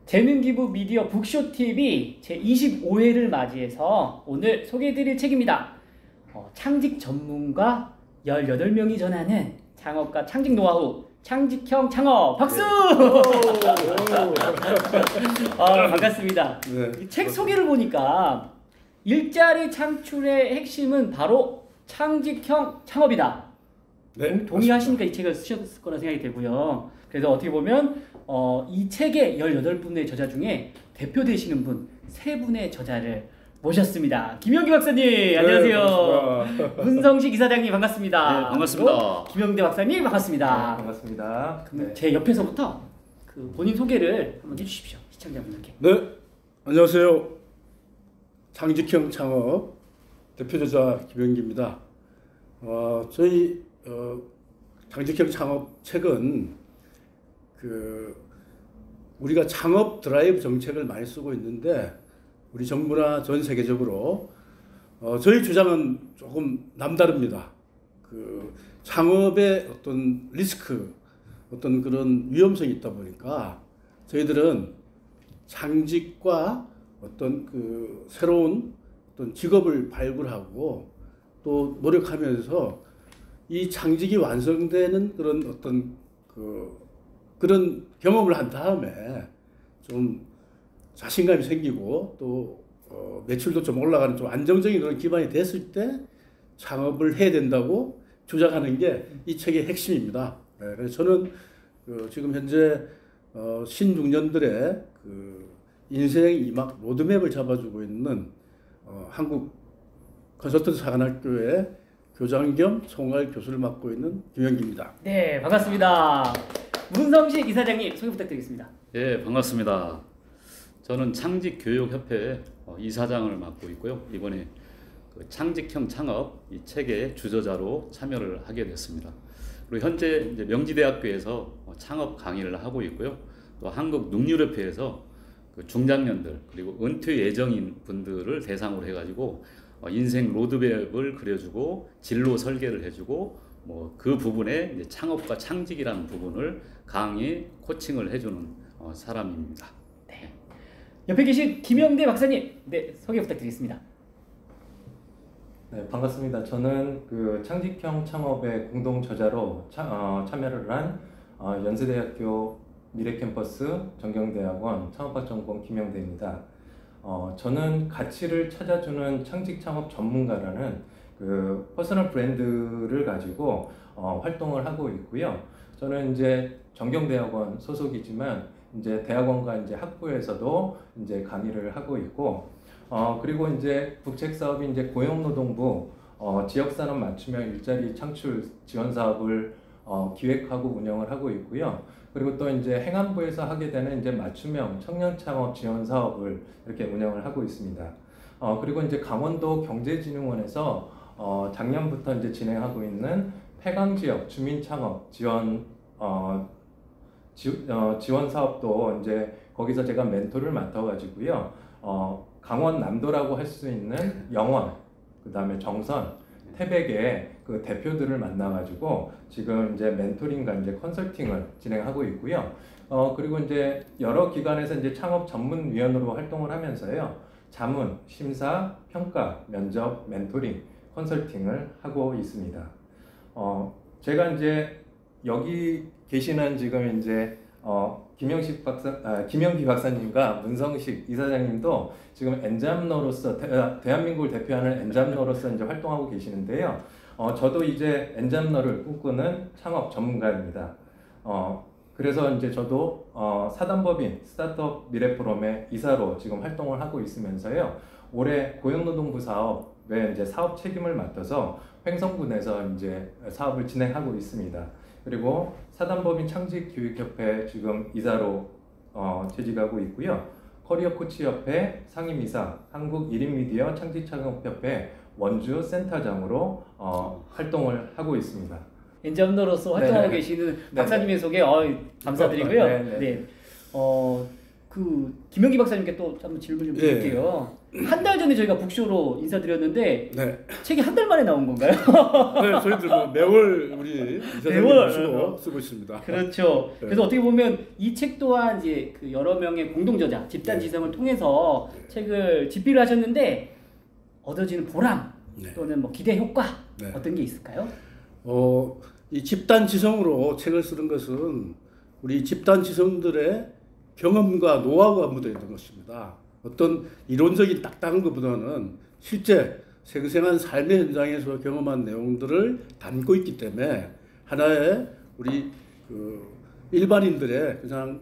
재능기부 미디어 북쇼TV 제25회를 맞이해서 오늘 소개해드릴 책입니다. 창직 전문가 18명이 전하는 창업과 창직 노하우, 창직형 창업. 박수! 반갑습니다. 네, 이 책 소개를 보니까 일자리 창출의 핵심은 바로 창직형 창업이다. 네, 동의하시니까 이 책을 쓰셨을 거라 생각이 되고요. 그래서 어떻게 보면 이 책의 18분의 저자 중에 대표 되시는 분 3분의 저자를 모셨습니다. 김영기 박사님, 안녕하세요. 네, 문성식 이사장님, 반갑습니다. 네, 반갑습니다. 김영대 박사님, 반갑습니다. 네, 반갑습니다. 그럼 제 옆에서부터 그 본인 소개를 한번 해주십시오, 시청자분들께. 네, 안녕하세요. 창직형 창업 대표저자 김영기입니다. 저희 창직형 창업 책은 우리가 창업 드라이브 정책을 많이 쓰고 있는데 우리 정부나 전 세계적으로 저희 주장은 조금 남다릅니다. 창업의 어떤 리스크, 어떤 그런 위험성이 있다 보니까 저희들은 창직과 어떤 새로운 어떤 직업을 발굴하고 또 노력하면서 이 창직이 완성되는 그런 어떤 그런 경험을 한 다음에 좀 자신감이 생기고 또 매출도 좀 올라가는 좀 안정적인 그런 기반이 됐을 때 창업을 해야 된다고 주장하는 게 이 책의 핵심입니다. 네, 그래서 저는 지금 현재 신중년들의 인생 이막 로드맵을 잡아주고 있는 한국 컨설턴트 사관학교의 교장 겸 총괄 교수를 맡고 있는 김영기입니다. 네, 반갑습니다. 문성식 이사장님, 소개 부탁드리겠습니다. 예, 반갑습니다. 저는 창직교육협회 이사장을 맡고 있고요. 이번에 창직형 창업 이 책의 주저자로 참여를 하게 됐습니다. 그리고 현재 이제 명지대학교에서 창업 강의를 하고 있고요. 또 한국능률협회에서 중장년들 그리고 은퇴 예정인 분들을 대상으로 해가지고 인생 로드맵을 그려주고 진로 설계를 해주고 그 부분에 이제 창업과 창직이라는 부분을 강의 코칭을 해주는 사람입니다. 네. 옆에 계신 김영대 박사님, 네, 소개 부탁드리겠습니다. 네, 반갑습니다. 저는 창직형 창업의 공동 저자로 참여를 한 연세대학교 미래캠퍼스 전경대학원 창업학 전공 김영대입니다. 저는 가치를 찾아주는 창직 창업 전문가라는 퍼스널 브랜드를 가지고 활동을 하고 있고요. 저는 이제 전경대학원 소속이지만 이제 대학원과 이제 학부에서도 이제 강의를 하고 있고, 그리고 이제 국책 사업이 이제 고용노동부 지역산업 맞춤형 일자리 창출 지원 사업을 기획하고 운영을 하고 있고요. 그리고 또 이제 행안부에서 하게 되는 이제 맞춤형 청년 창업 지원 사업을 이렇게 운영을 하고 있습니다. 그리고 이제 강원도 경제진흥원에서 작년부터 이제 진행하고 있는 폐강 지역 주민 창업 지원 지원 사업도 이제 거기서 제가 멘토를 맡아가지고요. 강원 남도라고 할 수 있는 영원, 그 다음에 정선, 태백의 대표들을 만나가지고 지금 이제 멘토링과 이제 컨설팅을 진행하고 있고요. 그리고 이제 여러 기관에서 이제 창업 전문위원으로 활동을 하면서요. 자문, 심사, 평가, 면접, 멘토링, 컨설팅을 하고 있습니다. 제가 이제 여기 계시는 지금 이제 김영기 박사님과 문성식 이사장님도 지금 엔잡러로서 대한민국을 대표하는 엔잡러로서 이제 활동하고 계시는데요. 저도 이제 엔잡러를 꿈꾸는 창업 전문가입니다. 그래서 이제 저도 사단법인 스타트업 미래포럼의 이사로 지금 활동을 하고 있으면서요. 올해 고용노동부 사업에 이제 사업 책임을 맡아서 횡성군에서 이제 사업을 진행하고 있습니다. 그리고 사단법인 창직교육협회 지금 이사로 재직하고 있고요. 커리어 코치협회 상임이사, 한국 1인 미디어 창직창업협회 원주 센터장으로 활동을 하고 있습니다. 엔잡러로서 활동하고 계시는 박사님의 소개 감사드리고요. 네. 김영기 박사님께 또 한번 질문 좀 드릴게요. 한 달 전에 저희가 북쇼로 인사드렸는데 네. 책이 한 달 만에 나온 건가요? 네, 저희들 뭐 매월 우리 이사장님 모시고 쓰고 있습니다. 그렇죠. 네. 그래서 어떻게 보면 이 책 또한 이제 그 여러 명의 공동 저자, 집단 지성을 통해서 책을 집필을 하셨는데 얻어지는 보람 또는 뭐 기대 효과 어떤 게 있을까요? 이 집단 지성으로 책을 쓰는 것은 우리 집단 지성들의 경험과 노하우가 묻어있는 것입니다. 어떤 이론적인 딱딱한 것보다는 실제 생생한 삶의 현장에서 경험한 내용들을 담고 있기 때문에 하나의 우리 일반인들의 그냥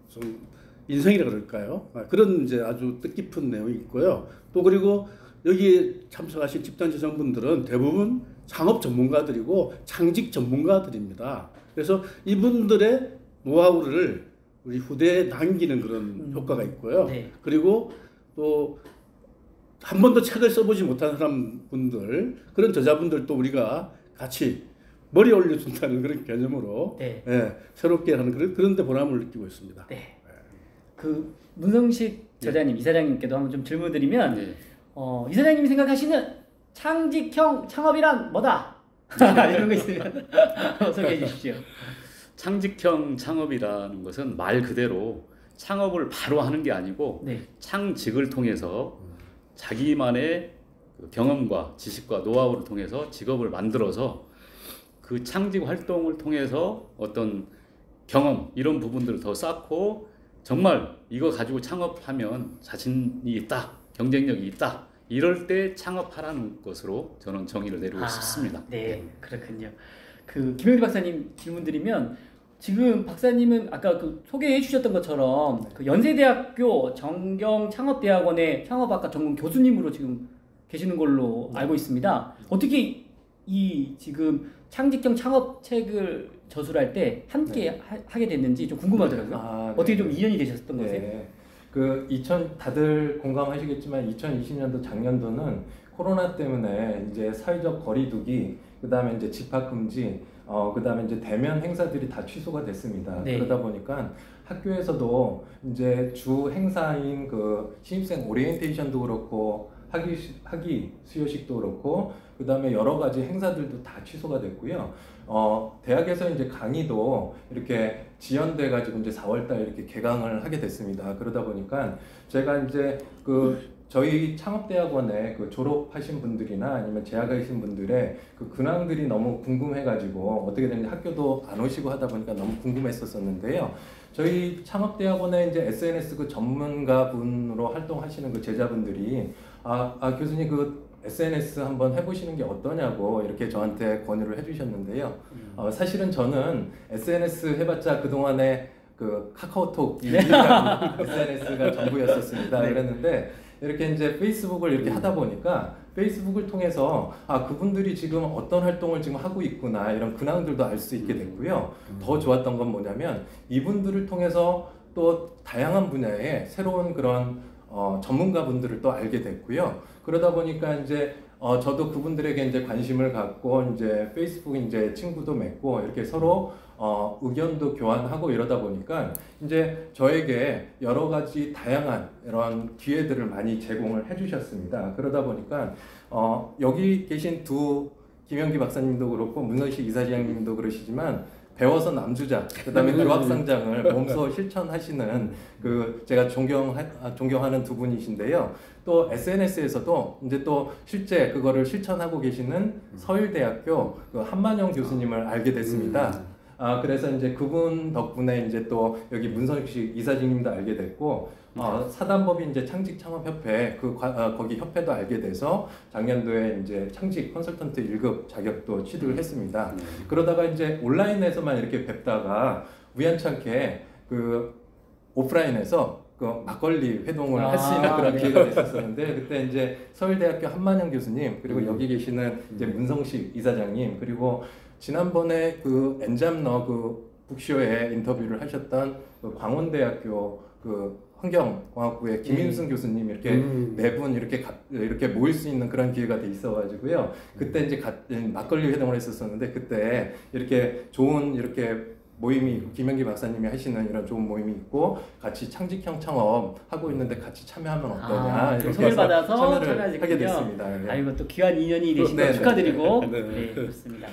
좀 인생이라 그럴까요? 그런 이제 아주 뜻깊은 내용이 있고요. 또 그리고 여기 참석하신 집단 지성분들은 대부분 창업 전문가들이고 창직 전문가들입니다. 그래서 이분들의 노하우를 우리 후대에 남기는 그런 효과가 있고요. 그리고 또 한 번도 책을 써보지 못한 사람분들, 그런 저자분들도 우리가 같이 머리 올려준다는 그런 개념으로 새롭게 하는 그런 데 보람을 느끼고 있습니다. 그 문성식 저자님, 이사장님께도 한번 좀 질문드리면 이사장님이 생각하시는 창직형 창업이란 뭐다? 이런 거 있으면 소개해 주십시오. 창직형 창업이라는 것은 말 그대로 창업을 바로 하는 게 아니고 창직을 통해서 자기만의 경험과 지식과 노하우를 통해서 직업을 만들어서 그 창직 활동을 통해서 어떤 경험 이런 부분들을 더 쌓고 정말 이거 가지고 창업하면 자신이 있다, 경쟁력이 있다 이럴 때 창업하라는 것으로 저는 정의를 내리고 싶습니다. 네, 그렇군요. 김영기 박사님 질문 드리면 지금 박사님은 아까 소개해 주셨던 것처럼 연세대학교 정경창업대학원의 창업학과 전공 교수님으로 지금 계시는 걸로 알고 있습니다. 어떻게 이 지금 창직형 창업 책을 저술할 때 함께 하게 됐는지 좀 궁금하더라고요. 어떻게 좀 인연이 되셨던 거세요? 다들 공감하시겠지만 2020년도 작년도는 코로나 때문에 이제 사회적 거리두기, 그다음에 이제 집합 금지, 그다음에 이제 대면 행사들이 다 취소가 됐습니다. 그러다 보니까 학교에서도 이제 주 행사인 신입생 오리엔테이션도 그렇고 학위 수여식도 그렇고 그다음에 여러 가지 행사들도 다 취소가 됐고요. 대학에서 이제 강의도 이렇게 지연돼 가지고 이제 4월달 이렇게 개강을 하게 됐습니다. 그러다 보니까 제가 이제 저희 창업대학원에 졸업하신 분들이나 아니면 재학하신 분들의 근황들이 너무 궁금해가지고 어떻게 됐는지 학교도 안 오시고 하다 보니까 너무 궁금했었는데요. 저희 창업대학원에 이제 SNS 전문가분으로 활동하시는 제자분들이 교수님 SNS 한번 해보시는 게 어떠냐고 이렇게 저한테 권유를 해주셨는데요. 사실은 저는 SNS 해봤자 그동안에 카카오톡 SNS가 전부였었습니다. 그랬는데 이렇게 이제 페이스북을 이렇게 하다 보니까 페이스북을 통해서 그분들이 지금 어떤 활동을 지금 하고 있구나 이런 근황들도 알 수 있게 됐고요. 더 좋았던 건 뭐냐면 이분들을 통해서 또 다양한 분야의 새로운 그런 전문가분들을 또 알게 됐고요. 그러다 보니까 이제 저도 그분들에게 이제 관심을 갖고 이제 페이스북 이제 친구도 맺고 이렇게 서로 의견도 교환하고 이러다 보니까 이제 저에게 여러 가지 다양한 이런 기회들을 많이 제공을 해주셨습니다. 그러다 보니까 여기 계신 김영기 박사님도 그렇고 문성식 이사장님도 그러시지만 배워서 남주자, 그다음에 교학상장을 몸소 실천하시는 제가 존경하는 두 분이신데요. 또 SNS에서도 이제 또 실제 그거를 실천하고 계시는 서울대학교 한만영 교수님을 알게 됐습니다. 그래서 이제 그분 덕분에 이제 또 여기 문성식 이사장님도 알게 됐고 사단법인 이제 창직창업협회 거기 협회도 알게 돼서 작년도에 이제 창직 컨설턴트 1급 자격도 취득을 했습니다. 그러다가 이제 온라인에서만 이렇게 뵙다가 우연찮게 오프라인에서 막걸리 회동을 할 수 있는 그런 기회가 됐었는데 그때 이제 서울대학교 한만영 교수님 그리고 여기 계시는 이제 문성식 이사장님 그리고 지난번에 엔잡너 북쇼에 인터뷰를 하셨던 광원대학교 환경공학부의 김인순 교수님 이렇게 네 분 이렇게 모일 수 있는 그런 기회가 돼 있어가지고요. 그때 이제 막걸리 회동을 했었었는데 그때 이렇게 좋은 이렇게 모임이 있고, 김영기 박사님이 하시는 이런 좋은 모임이 있고 같이 창직형 창업 하고 있는데 같이 참여하면 어떠냐 이렇게 소개를 해서 받아서 참여를 하게 참여하셨군요. 됐습니다. 네. 아이고 또 귀한 인연이 되신 거 네, 축하드리고 네. 네, 그렇습니다.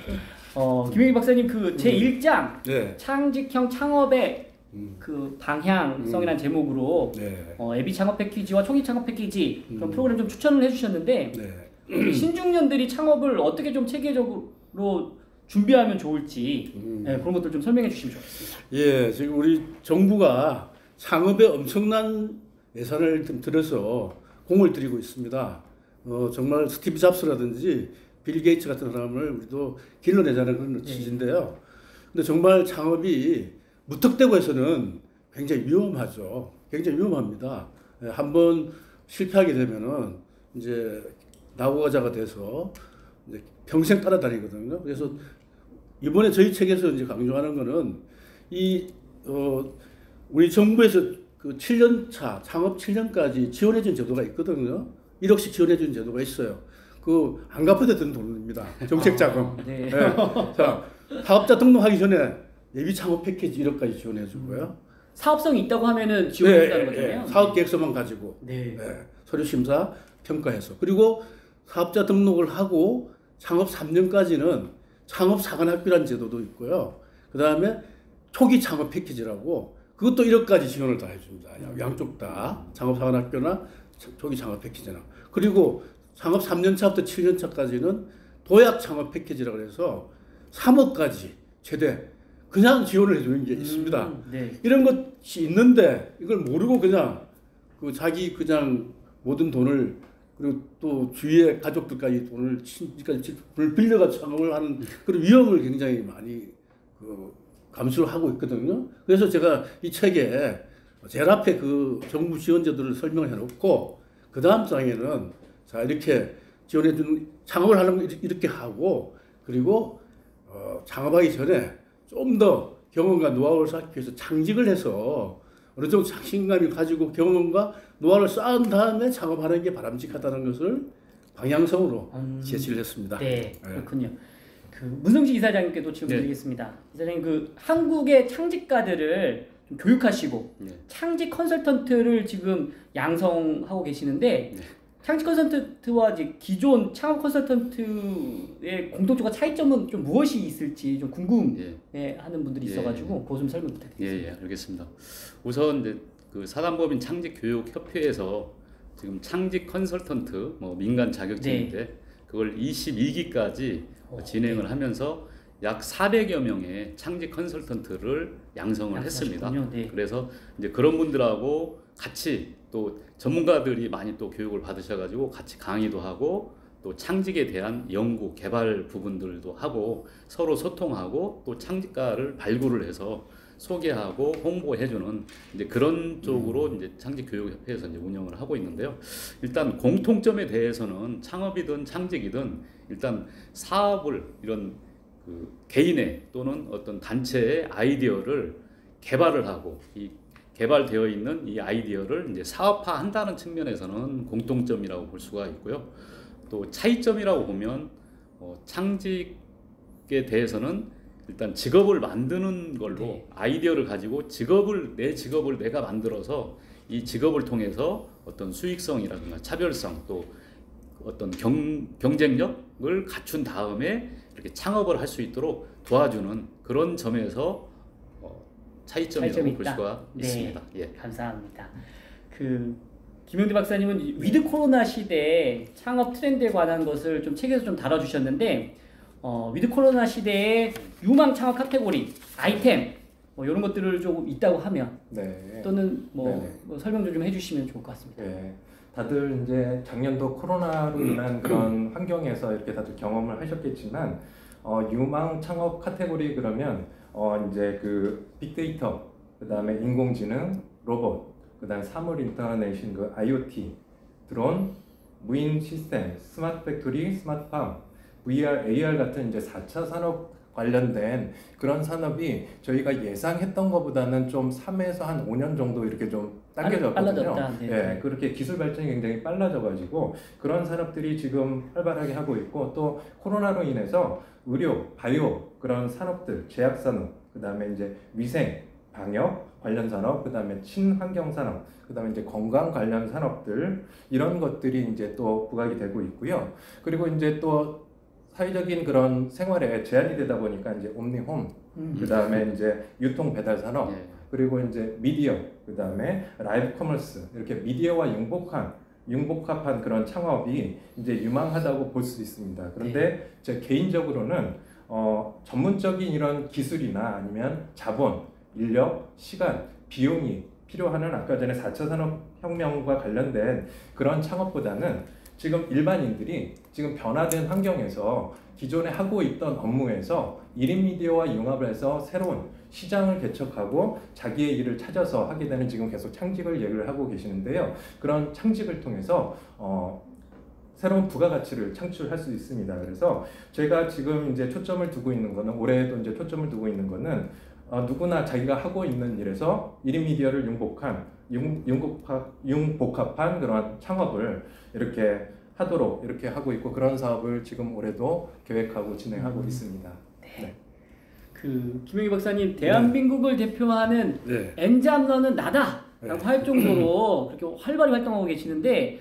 김영기 박사님 그 제 1장 네. 창직형 창업의 그 방향성이라는 제목으로 네. 애비 창업 패키지와 초기 창업 패키지 그런 프로그램 좀 추천을 해주셨는데 네. 신중년들이 창업을 어떻게 좀 체계적으로 준비하면 좋을지 네, 그런 것들 좀 설명해 주시면 좋겠습니다. 예, 지금 우리 정부가 창업에 엄청난 예산을 좀 들여서 공을 들이고 있습니다. 정말 스티브 잡스라든지 빌 게이츠 같은 사람을 우리도 길러내자는 그런 취지인데요. 근데 정말 창업이 무턱대고 해서는 굉장히 위험하죠. 굉장히 위험합니다. 예, 한번 실패하게 되면은 이제 낙오자가 돼서 이제 평생 따라다니거든요. 그래서 이번에 저희 책에서 이제 강조하는 거는 우리 정부에서 그 7년차 창업 7년까지 지원해준 제도가 있거든요. 1억씩 지원해준 제도가 있어요. 그 안 갚아도 되는 돈입니다. 정책 자금. 네. 네. 자, 사업자 등록하기 전에 예비 창업 패키지 1억까지 지원해주고요. 사업성이 있다고 하면은 지원해준다는 거잖아요. 사업 계획서만 가지고 네. 서류 심사 평가해서 그리고 사업자 등록을 하고 창업 3년까지는 창업 사관학교라는 제도도 있고요. 그 다음에 초기 창업 패키지라고 그것도 1억까지 지원을 다 해줍니다. 양쪽 다 창업 사관학교나 초기 창업 패키지나 그리고 창업 3년차부터 7년차까지는 도약 창업 패키지라고 해서 3억까지 최대 그냥 지원을 해주는 게 있습니다. 네. 이런 것이 있는데 이걸 모르고 그냥 그 자기 그냥 모든 돈을 그리고 또 주위의 가족들까지 돈을 빌려가 창업을 하는 그런 위험을 굉장히 많이 감수를 하고 있거든요. 그래서 제가 이 책에 제일 앞에 그 정부 지원제도를 설명을 해놓고 그 다음 장에는 자 이렇게 지원해주는 창업을 하는 거 이렇게 하고 그리고 창업하기 전에 좀 더 경험과 노하우를 쌓기 위해서 창직을 해서 어느 정도 자신감이 가지고 경험과 노하우를 쌓은 다음에 창업하는 게 바람직하다는 것을 방향성으로 제시를 했습니다. 네, 그렇군요. 그 문성식 이사장님께도 질문 드리겠습니다. 이사장님 그 한국의 창직가들을 좀 교육하시고 창직 컨설턴트를 지금 양성하고 계시는데 창직 컨설턴트와 이제 기존 창업 컨설턴트의 공통점과 차이점은 좀 무엇이 있을지 좀 궁금해하는 분들이 있어가지고 그거 좀 설명 부탁드리겠습니다. 예, 알겠습니다. 우선 이제 그 사단법인 창직교육협회에서 지금 창직 컨설턴트 민간 자격증인데 그걸 22기까지 진행을 하면서 약 400여 명의 창직 컨설턴트를 양성을 했습니다. 네. 그래서 이제 그런 분들하고 같이 또 전문가들이 많이 또 교육을 받으셔가지고 같이 강의도 하고 또 창직에 대한 연구 개발 부분들도 하고 서로 소통하고 또 창직가를 발굴을 해서 소개하고 홍보해주는 이제 그런 쪽으로 이제 창직교육협회에서 이제 운영을 하고 있는데요. 일단 공통점에 대해서는 창업이든 창직이든 일단 사업을 이런 그 개인의 또는 어떤 단체의 아이디어를 개발을 하고 이 개발되어 있는 이 아이디어를 이제 사업화한다는 측면에서는 공통점이라고 볼 수가 있고요. 또 차이점이라고 보면 창직에 대해서는 일단 직업을 만드는 걸로 아이디어를 가지고 내 직업을 내가 만들어서 이 직업을 통해서 어떤 수익성이라든가 차별성 또 어떤 경쟁력을 갖춘 다음에 이렇게 창업을 할 수 있도록 도와주는 그런 점에서 차이점이라고 볼 수가 있습니다. 예. 감사합니다. 그 김영대 박사님은 위드 코로나 시대의 창업 트렌드에 관한 것을 좀 책에서 좀 다뤄주셨는데 위드 코로나 시대의 유망 창업 카테고리, 아이템 이런 것들을 조금 있다고 하면 또는 뭐 설명 좀 해주시면 좋을 것 같습니다. 네. 다들 이제 작년도 코로나로 인한 그런 환경에서 이렇게 다들 경험을 하셨겠지만 유망 창업 카테고리 그러면 이제 그 빅데이터, 그 다음에 인공지능, 로봇, 그 다음에 사물 인터넷인 그 IoT, 드론, 무인 시스템, 스마트 팩토리, 스마트팜, VR, AR 같은 이제 4차 산업 관련된 그런 산업이 저희가 예상했던 것보다는 좀 3에서 한 5년 정도 이렇게 좀 당겨졌거든요. 네, 그렇게 기술 발전이 굉장히 빨라져가지고 그런 산업들이 지금 활발하게 하고 있고 또 코로나로 인해서 의료, 바이오 그런 산업들, 제약산업 그다음에 이제 위생, 방역 관련 산업, 그다음에 친환경 산업, 그다음에 이제 건강 관련 산업들 이런 것들이 이제 또 부각이 되고 있고요. 그리고 이제 또 사회적인 그런 생활에 제한이 되다 보니까 이제 옴니홈, 그다음에 이제 유통 배달 산업, 예. 그리고 이제 미디어, 그다음에 라이브 커머스 이렇게 미디어와 융복합한 그런 창업이 이제 유망하다고 볼 수 있습니다. 그런데 제 개인적으로는 전문적인 이런 기술이나 아니면 자본, 인력, 시간, 비용이 필요하는 아까 전에 4차 산업혁명과 관련된 그런 창업보다는 지금 일반인들이 지금 변화된 환경에서 기존에 하고 있던 업무에서 1인 미디어와 융합을 해서 새로운 시장을 개척하고 자기의 일을 찾아서 하게 되는 지금 계속 창직을 얘기를 하고 계시는데요. 그런 창직을 통해서 새로운 부가가치를 창출할 수 있습니다. 그래서 제가 지금 이제 초점을 두고 있는 거는 올해도 이제 초점을 두고 있는 거는 누구나 자기가 하고 있는 일에서 1인 미디어를 융복합한 그런 창업을 이렇게 하도록 이렇게 하고 있고 그런 사업을 지금 올해도 계획하고 진행하고 있습니다. 네. 그 김영희 박사님 대한민국을 대표하는 네. 엔잡러는 나다라고 네. 할 정도로 그렇게 활발히 활동하고 계시는데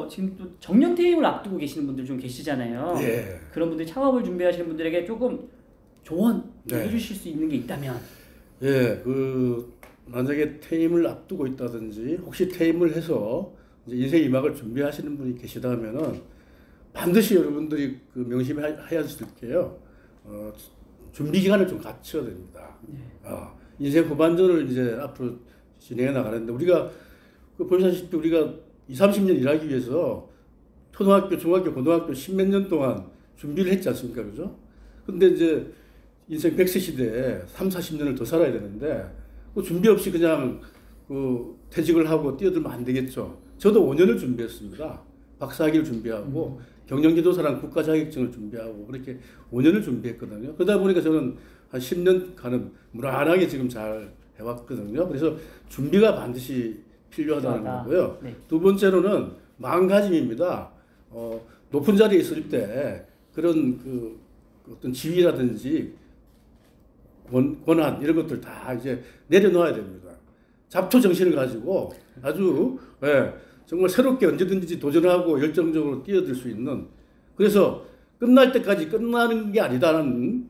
지금 또 정년 퇴임을 앞두고 계시는 분들 좀 계시잖아요. 예. 그런 분들 창업을 준비하시는 분들에게 조금 조언 네. 해주실 수 있는 게 있다면. 예, 만약에 퇴임을 앞두고 있다든지 혹시 퇴임을 해서 이제 인생 이막을 준비하시는 분이 계시다면은 반드시 여러분들이 그 명심해야 하실 게요. 준비 기간을 좀 갖춰야 됩니다. 인생 후반전을 이제 앞으로 진행해 나가는데 우리가 보시다시피 우리가 20-30년 일하기 위해서 초등학교, 중학교, 고등학교 10몇 년 동안 준비를 했지 않습니까? 그죠? 근데 이제 인생 100세 시대에 30-40년을 더 살아야 되는데 그 준비 없이 그냥 퇴직을 하고 뛰어들면 안 되겠죠. 저도 5년을 준비했습니다. 박사학위를 준비하고 경영지도사랑 국가자격증을 준비하고 그렇게 5년을 준비했거든요. 그러다 보니까 저는 한 10년간은 무난하게 지금 잘 해왔거든요. 그래서 준비가 반드시 필요하다는 거고요. 네. 두 번째로는 마음가짐입니다. 높은 자리에 있을 때 그런 어떤 지위라든지 권한 이런 것들 다 이제 내려놓아야 됩니다. 잡초 정신을 가지고 아주 정말 새롭게 언제든지 도전하고 열정적으로 뛰어들 수 있는 그래서 끝날 때까지 끝나는 게 아니다라는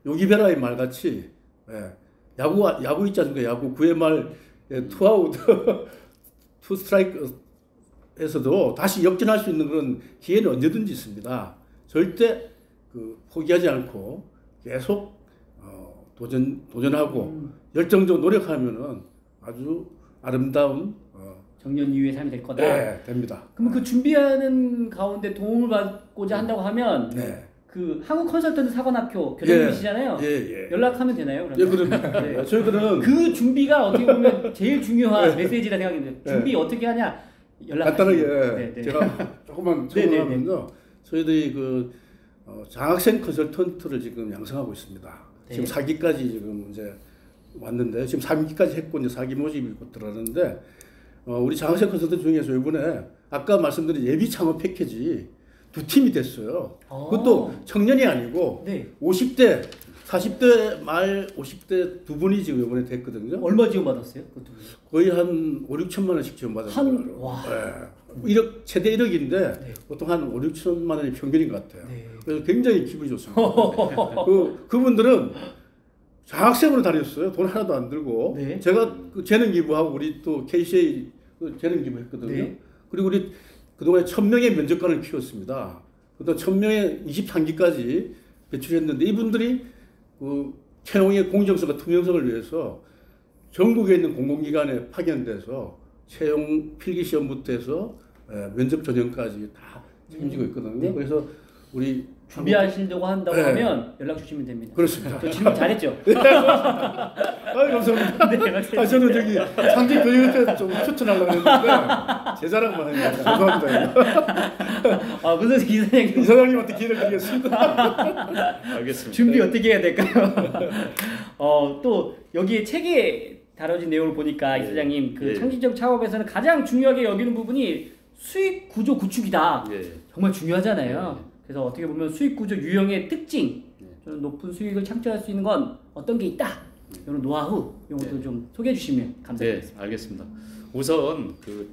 요기베라의 말같이 야구 있지 않습니까? 야구 9회 말 투아웃 투 스트라이크에서도 다시 역전할 수 있는 그런 기회는 언제든지 있습니다. 절대 포기하지 않고 계속 도전하고 열정적으로 노력하면은 아주 아름다운 정년 이후의 삶이 될 거다. 네, 됩니다. 그럼 그 준비하는 가운데 도움을 받고자 한다고 하면 그 한국 컨설턴트 사관학교 교장님이시잖아요. 연락하면 되나요? 그러면? 그럼 저희들은 그 준비가 어떻게 보면 제일 중요한 메시지라 생각합니다. 준비 어떻게 하냐 간단하게 제가 조금만 설명하면요. 저희들이 장학생 컨설턴트를 지금 양성하고 있습니다. 지금 4기까지 지금 이제 왔는데 지금 3기까지 했고 이제 4기 모집이 곧 들어가는데 우리 장학생 컨설턴트 중에서 이번에 아까 말씀드린 예비 창업 패키지 2팀이 됐어요. 그것도 청년이 아니고 50대, 40대 말 50대 두 분이 지금 이번에 됐거든요. 얼마 지원받았어요? 거의 한 5-6천만 원씩 지원받았어요. 최대 1억인데 보통 한 5-6천만 원이 평균인 것 같아요. 그래서 굉장히 기분이 좋습니다. 그분들은 장학생으로 다녔어요. 돈 하나도 안 들고. 제가 재능 기부하고 우리 또 KCA 재능 기부했거든요. 그리고 우리 그동안에 1000명의 면접관을 키웠습니다. 그다음 1000명의 23기까지 배출했는데 이분들이 채용의 공정성과 투명성을 위해서 전국에 있는 공공기관에 파견돼서 채용 필기시험부터 해서 면접 전형까지 다 책임지고 있거든요. 그래서 우리 준비하시려고 한다고 하면 연락 주시면 됩니다. 그렇습니다. 저 질문 잘했죠? 감사합니다. 저는 저기 상직 교육때 좀 추천하려고 했는데 제 자랑만 했는데 죄송합니다. 문선식 이사장님. 이사장님한테 기회를 드리겠습니다. 알겠습니다. 준비 어떻게 해야 될까요? 또 여기에 책에 다뤄진 내용을 보니까 이사장님 창직적 창업에서는 가장 중요하게 여기는 부분이 수익 구조 구축이다. 정말 중요하잖아요. 그래서 어떻게 보면 수익 구조 유형의 특징, 저는 높은 수익을 창출할 수 있는 건 어떤 게 있다. 이런 노하우 이런 것도 좀 소개해 주시면 감사하겠습니다. 네, 알겠습니다. 우선 그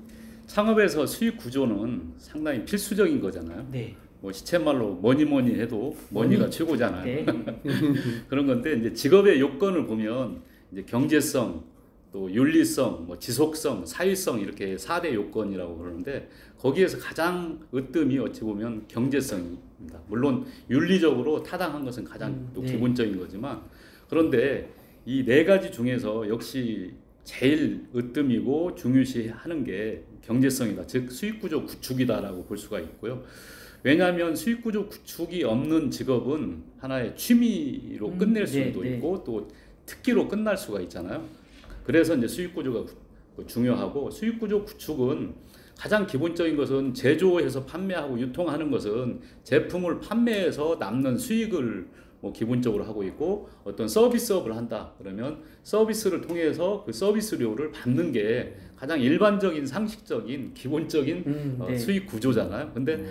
창업에서 수익 구조는 상당히 필수적인 거잖아요. 네. 뭐 시쳇말로 뭐니 해도 머니가 최고잖아요. 네. 그런 건데 이제 직업의 요건을 보면 이제 경제성, 또 윤리성, 뭐 지속성, 사회성 이렇게 4대 요건이라고 그러는데 거기에서 가장 으뜸이 어찌 보면 경제성입니다. 물론 윤리적으로 타당한 것은 가장 또 네. 기본적인 거지만 그런데 이 네 가지 중에서 역시 제일 으뜸이고 중요시하는 게 경제성이다. 즉 수익구조 구축이다라고 볼 수가 있고요. 왜냐하면 수익구조 구축이 없는 직업은 하나의 취미로 끝낼 수도 네. 있고 또 특기로 끝날 수가 있잖아요. 그래서 이제 수익구조가 중요하고 수익구조 구축은 가장 기본적인 것은 제조해서 판매하고 유통하는 것은 제품을 판매해서 남는 수익을 뭐 기본적으로 하고 있고 어떤 서비스업을 한다 그러면 서비스를 통해서 그 서비스료를 받는 게 가장 일반적인 상식적인 기본적인 네. 수익 구조잖아요. 근데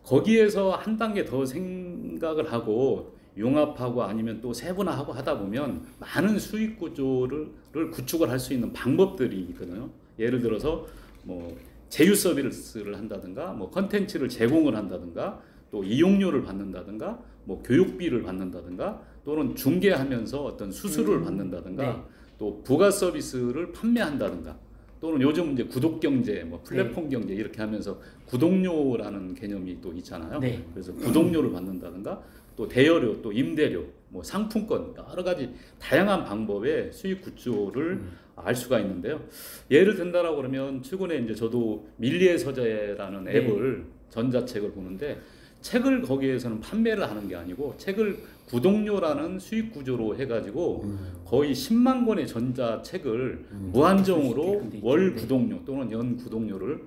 거기에서 한 단계 더 생각을 하고 융합하고 아니면 또 세분화하고 하다 보면 많은 수익 구조를 구축을 할 수 있는 방법들이 있거든요. 예를 들어서 뭐 제휴 서비스를 한다든가 뭐 컨텐츠를 제공을 한다든가 또 이용료를 받는다든가 뭐 교육비를 받는다든가 또는 중개하면서 어떤 수수료를 받는다든가 네. 또 부가 서비스를 판매한다든가 또는 요즘 이제 구독 경제, 뭐 플랫폼 경제 이렇게 하면서 구독료라는 개념이 또 있잖아요. 네. 그래서 구독료를 받는다든가 또 대여료, 또 임대료, 뭐 상품권 여러 가지 다양한 방법의 수익 구조를 알 수가 있는데요. 예를 든다라고 그러면 최근에 이제 저도 밀리의 서재라는 네. 앱을 전자책을 보는데 책을 거기에서는 판매를 하는 게 아니고 책을 구독료라는 수익 구조로 해가지고 거의 10만 권의 전자책을 무한정으로 네. 월 구독료 또는 연 구독료를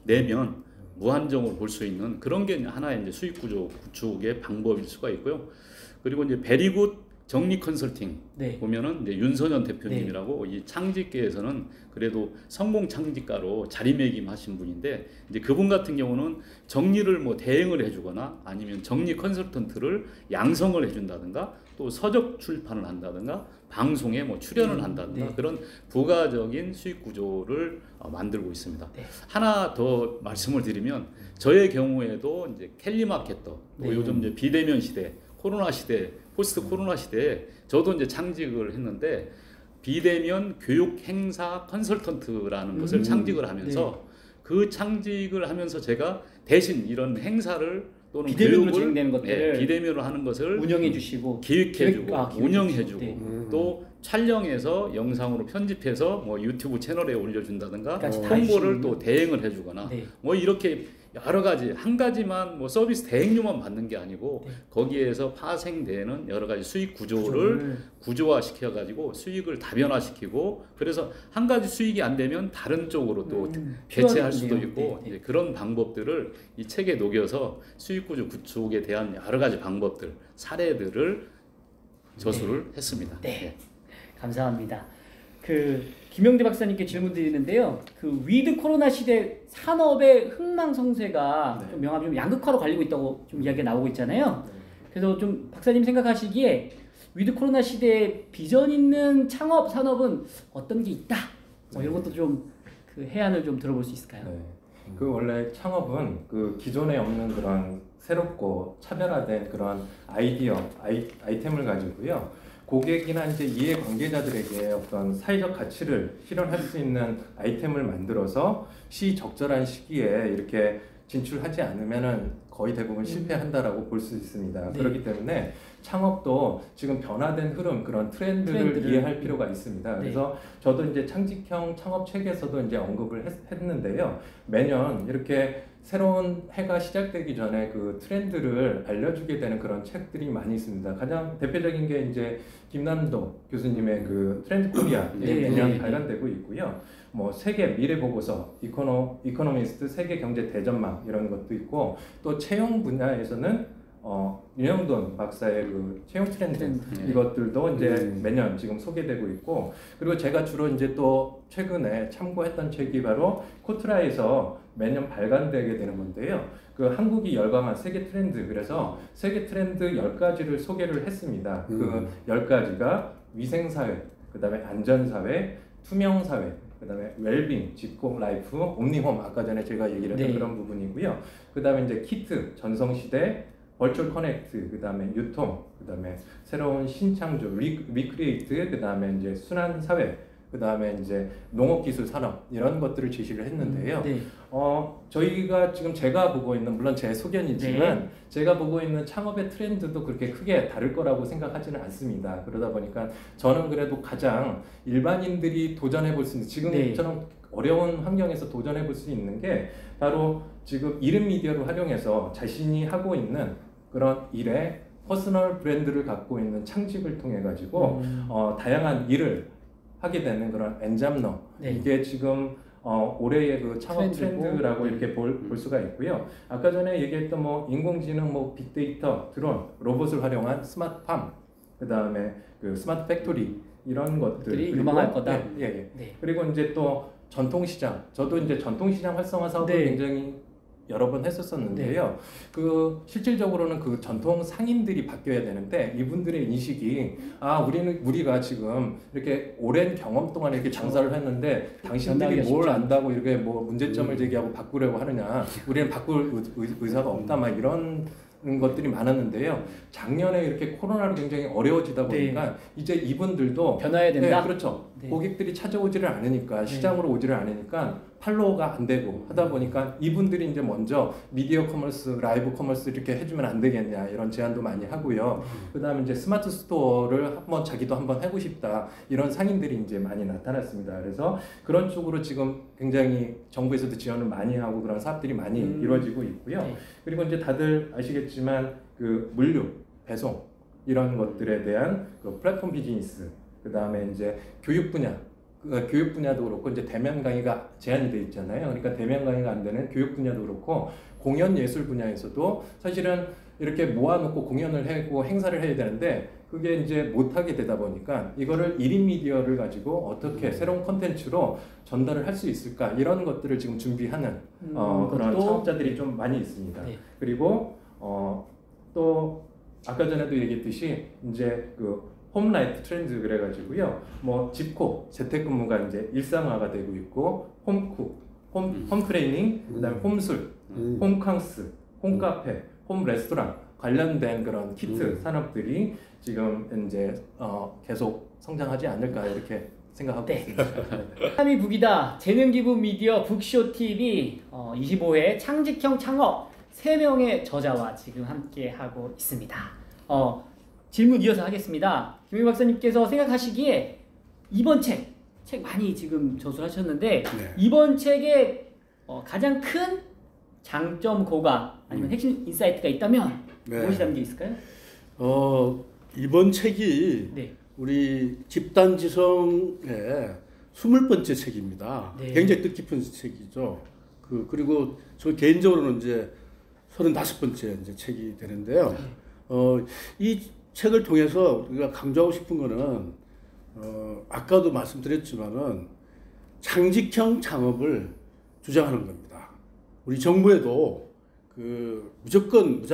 내면 무한정으로 볼 수 있는 그런 게 하나의 이제 수익 구조 구축의 방법일 수가 있고요. 그리고 이제 베리굿 정리 컨설팅 네. 보면은 이제 윤선현 대표님이라고 이 창직계에서는 그래도 성공 창직가로 자리매김하신 분인데 이제 그분 같은 경우는 정리를 뭐 대행을 해주거나 아니면 정리 컨설턴트를 양성을 해준다든가 또 서적 출판을 한다든가 방송에 뭐 출연을 한다든가 네. 그런 부가적인 수익 구조를 만들고 있습니다. 네. 하나 더 말씀을 드리면 저의 경우에도 이제 캘리마케터 또 네. 요즘 이제 비대면 시대 코로나 시대, 포스트 코로나 시대에 저도 이제 창직을 했는데 비대면 교육 행사 컨설턴트라는 것을 창직을 하면서 그 창직을 하면서 제가 대신 이런 행사를 또는 비대면으로 교육을 진행되는 것들을 비대면으로 하는 것을 운영해 주시고 기획해주고 기획해 운영해주고 네. 또 촬영해서 영상으로 편집해서 뭐 유튜브 채널에 올려준다든가 까지 다 해주시는 홍보를 또 대행을 해주거나 네. 뭐 이렇게 여러 가지 한 가지만 뭐 서비스 대행료만 받는 게 아니고 네. 거기에서 파생되는 여러 가지 수익 구조를 구조화시켜 가지고 수익을 다변화시키고 그래서 한 가지 수익이 안 되면 다른 쪽으로 또 대체할 수도 필요하겠네요. 있고 네, 네. 이제 그런 방법들을 이 책에 녹여서 수익 구조 구축에 대한 여러 가지 방법들 사례들을 저술을 했습니다. 네. 감사합니다. 그 김영대 박사님께 질문 드리는데요. 그 위드 코로나 시대 산업의 흥망성쇠가 좀 명확히 좀 양극화로 갈리고 있다고 좀 이야기가 나오고 있잖아요. 그래서 좀 박사님 생각하시기에 위드 코로나 시대에 비전 있는 창업 산업은 어떤 게 있다. 뭐 이런 것도 좀 그 해안을 좀 들어볼 수 있을까요? 네. 그 원래 창업은 그 기존에 없는 그런 새롭고 차별화된 그런 아이템을 가지고요. 고객이나 이제 이해 관계자들에게 어떤 사회적 가치를 실현할 수 있는 아이템을 만들어서 시적절한 시기에 이렇게 진출하지 않으면은 거의 대부분 실패한다라고 볼 수 있습니다. 네. 그렇기 때문에 창업도 지금 변화된 흐름 그런 트렌드를 이해할 필요가 있습니다. 그래서 저도 이제 창직형 창업 책에서도 이제 언급을 했는데요. 매년 이렇게 새로운 해가 시작되기 전에 그 트렌드를 알려주게 되는 그런 책들이 많이 있습니다. 가장 대표적인 게 이제 김남도 교수님의 그 트렌드 코리아 매년 발간되고 있고요. 뭐 세계 미래 보고서, 이코노미스트 세계 경제 대전망 이런 것도 있고 또 채용 분야에서는 윤영돈 박사의 그 채용 트렌드 이것들도 이제 매년 지금 소개되고 있고, 그리고 제가 주로 이제 또 최근에 참고했던 책이 바로 코트라에서 매년 발간되게 되는 건데요. 그 한국이 열광한 세계 트렌드, 그래서 세계 트렌드 10가지를 소개를 했습니다. 그 10가지가 위생사회, 그 다음에 안전사회, 투명사회, 그 다음에 웰빙, 집콕 라이프, 옴니홈, 아까 전에 제가 얘기를 했던 그런 부분이고요. 그 다음에 이제 키트, 전성시대, 벌추얼 커넥트, 그 다음에 유통, 그 다음에 새로운 신창조, 리크리에이트, 그 다음에 이제 순환사회, 그 다음에 이제 농업기술 산업, 이런 것들을 제시를 했는데요. 네. 저희가 지금 제가 보고 있는, 물론 제 소견이지만 제가 보고 있는 창업의 트렌드도 그렇게 크게 다를 거라고 생각하지는 않습니다. 그러다 보니까 저는 그래도 가장 일반인들이 도전해 볼 수 있는, 지금처럼 어려운 환경에서 도전해 볼 수 있는 게 바로 지금 이름 미디어를 활용해서 자신이 하고 있는 그런 일에 퍼스널 브랜드를 갖고 있는 창직을 통해 가지고 다양한 일을 하게 되는 그런 엔잡러, 이게 지금 올해의 그 창업 트렌드라고 이렇게 볼 수가 있고요. 아까 전에 얘기했던 뭐 인공지능, 뭐 빅데이터, 드론, 로봇을 활용한 스마트팜, 그 다음에 그 스마트 팩토리, 이런 것들이 유망할 거다. 그리고 이제 또 전통시장, 저도 이제 전통시장 활성화 사업을 굉장히 여러 번 했었었는데요. 그 실질적으로는 그 전통 상인들이 바뀌어야 되는데, 이분들의 인식이 우리가 지금 이렇게 오랜 경험 동안 이렇게 장사를 했는데 당신들이 뭘 안다고 이렇게 뭐 문제점을 제기하고 바꾸려고 하느냐, 우리는 바꿀 의사가 없다, 막 이런 것들이 많았는데요. 작년에 이렇게 코로나로 굉장히 어려워지다 보니까 이제 이분들도 변화해야 된다. 그렇죠. 고객들이 찾아오지를 않으니까, 시장으로 오지를 않으니까 팔로우가 안 되고 하다 보니까 이분들이 이제 먼저 미디어 커머스, 라이브 커머스 이렇게 해주면 안 되겠냐, 이런 제안도 많이 하고요. 그 다음에 이제 스마트 스토어를 자기도 한번 해보고 싶다, 이런 상인들이 이제 많이 나타났습니다. 그래서 그런 쪽으로 지금 굉장히 정부에서도 지원을 많이 하고 그런 사업들이 많이 이루어지고 있고요. 그리고 이제 다들 아시겠지만 그 물류, 배송, 이런 것들에 대한 그 플랫폼 비즈니스, 그 다음에 이제 교육 분야, 교육 분야도 그렇고 이제 대면 강의가 제한이 돼 있잖아요. 그러니까 대면 강의가 안 되는 교육 분야도 그렇고, 공연 예술 분야에서도 사실은 이렇게 모아놓고 공연을 하고 행사를 해야 되는데 그게 이제 못하게 되다 보니까 이거를 1인 미디어를 가지고 어떻게 새로운 콘텐츠로 전달을 할 수 있을까, 이런 것들을 지금 준비하는 그런 창업자들이 좀 많이 있습니다. 그리고 또 아까 전에도 얘기했듯이 이제 그 홈라이프 트렌드 그래가지고요. 뭐 집콕, 재택근무가 이제 일상화가 되고 있고, 홈쿡, 홈트레이닝, 그다음에 홈술, 홈캉스, 홈카페, 홈레스토랑 관련된 그런 키트 산업들이 지금 이제 계속 성장하지 않을까, 이렇게 생각하고 있습니다. 3위 북이다. 재능기부 미디어 북쇼 TV 25회 창직형 창업 3명의 저자와 지금 함께 하고 있습니다. 질문 이어서 하겠습니다. 김영희 박사님께서 생각하시기에 이번 책 많이 지금 저술하셨는데 이번 책에 가장 큰 장점고가 아니면 핵심 인사이트가 있다면 무엇이 담겨 있을까요? 이번 책이 우리 집단지성의 20번째 책입니다. 굉장히 뜻깊은 책이죠. 그리고 저 개인적으로는 이제 35번째 이제 책이 되는데요. 이 책을 통해서 우리가 강조하고 싶은 거는 아까도 말씀드렸지만은 창직형 창업을 주장하는 겁니다. 우리 정부에도 무조건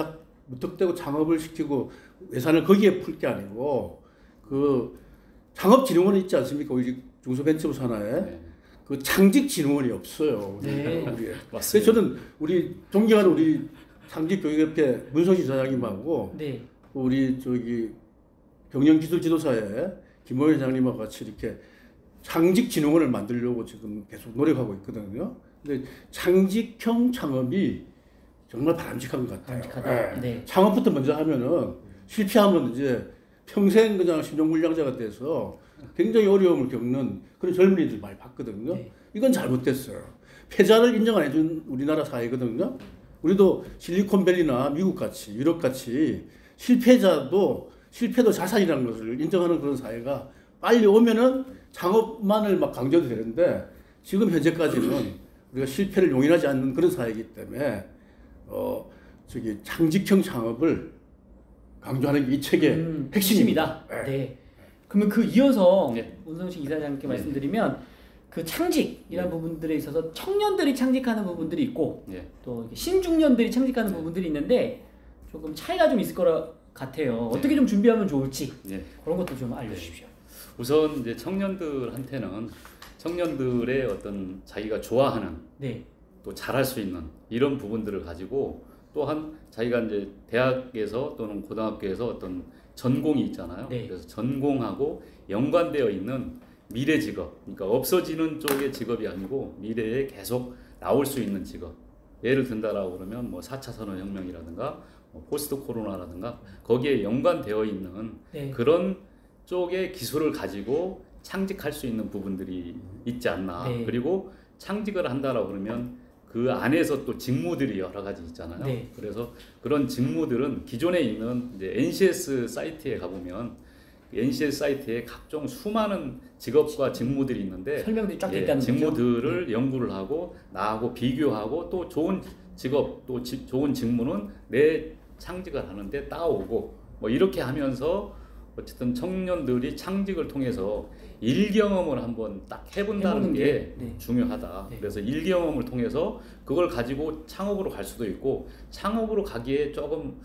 무턱대고 창업을 시키고 예산을 거기에 풀 게 아니고 창업진흥원이 있지 않습니까? 우리 중소벤처부 산하에 그 창직진흥원이 없어요. 그래서 저는 우리 존경하는 우리 창직교육협회 문성신 사장님하고 우리 경영기술지도사의 김호연 회장님하고 같이 이렇게 창직진흥원을 만들려고 지금 계속 노력하고 있거든요. 근데 창직형 창업이 정말 바람직한 것 같아요. 창업부터 먼저 하면은 실패하면 이제 평생 그냥 신종불량자가 돼서 굉장히 어려움을 겪는 그런 젊은이들 많이 봤거든요. 이건 잘못됐어요. 패자를 인정 안 해준 우리나라 사회거든요. 우리도 실리콘밸리나 미국같이 유럽같이 실패도 자산이라는 것을 인정하는 그런 사회가 빨리 오면은 창업만을 막 강조도 되는데 지금 현재까지는 우리가 실패를 용인하지 않는 그런 사회이기 때문에 창직형 창업을 강조하는 게 이 책의 핵심입니다. 네. 그러면 그 이어서 네. 문성식 이사장님께 네. 말씀드리면 그 창직이라는 부분들에 있어서 청년들이 창직하는 부분들이 있고 예. 또 신중년들이 창직하는 부분들이 있는데 조금 차이가 좀 있을 거라 같아요. 어떻게 좀 준비하면 좋을지 예. 그런 것도 좀 알려주십시오. 우선 이제 청년들한테는 청년들의 어떤 자기가 좋아하는 네. 또 잘할 수 있는 이런 부분들을 가지고 또한 자기가 이제 대학에서 또는 고등학교에서 어떤 전공이 있잖아요. 네. 그래서 전공하고 연관되어 있는 미래 직업, 그러니까 없어지는 쪽의 직업이 아니고 미래에 계속 나올 수 있는 직업. 예를 든다라고 그러면 뭐 4차 산업혁명이라든가 뭐 포스트 코로나라든가 거기에 연관되어 있는 네. 그런 쪽의 기술을 가지고 창직할 수 있는 부분들이 있지 않나. 네. 그리고 창직을 한다라고 그러면 그 안에서 또 직무들이 여러 가지 있잖아요. 네. 그래서 그런 직무들은 기존에 있는 이제 NCS 사이트에 가보면 NCS 사이트에 각종 수많은 직업과 직무들이 있는데 설명들이 쫙 있다는 거죠. 직무들을 연구를 하고 나하고 비교하고 또 좋은 직업 또 좋은 직무는 내 창직을 하는데 따오고 뭐 이렇게 하면서 어쨌든 청년들이 창직을 통해서 일 경험을 한번 딱 해본다는 게 네. 중요하다. 네. 그래서 일 경험을 통해서 그걸 가지고 창업으로 갈 수도 있고 창업으로 가기에 조금